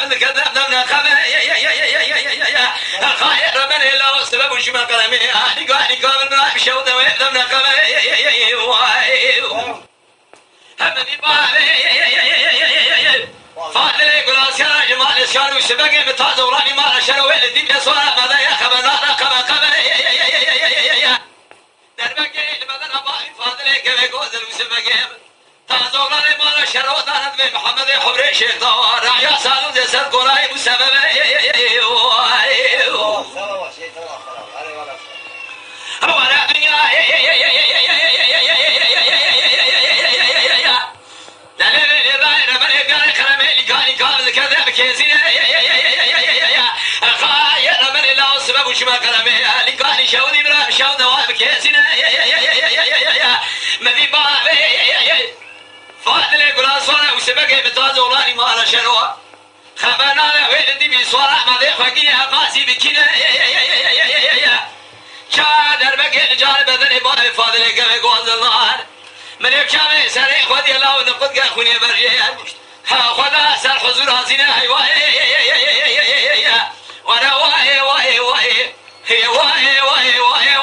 قابل كذاب دمنا خبر خير من الله سبب وش ما قلمي قال قابل ما بشو دمنا خبر همني بابي فاضل يقول أسكار جمال أسكار وسبقي متاز وراني ما أشروا الدنيا صورة ماذا يا خبر نارا خبر دربكي لماذا نبغي فاضل يقول وسبقي تاز وراني ما أشروا ثانت من محمد حبري شيخ دوار يا سالو زي سر قراي مسبب وش ما كلامي لقاني شودي برا شود دوام كيسنا مذي بابي فاضل يقول أصلا وسبقي بتاز ولاني ما له شروع خبرنا وين دي بسوارة ما ذي فقيه قاسي بكنا شادر بقي جال بدني بابي فاضل يقول النهار من يكشامي سري خذي الله ونقد خوني برجيان خذا سر حضور هزينة واي وانا واي واي واي واي واي واي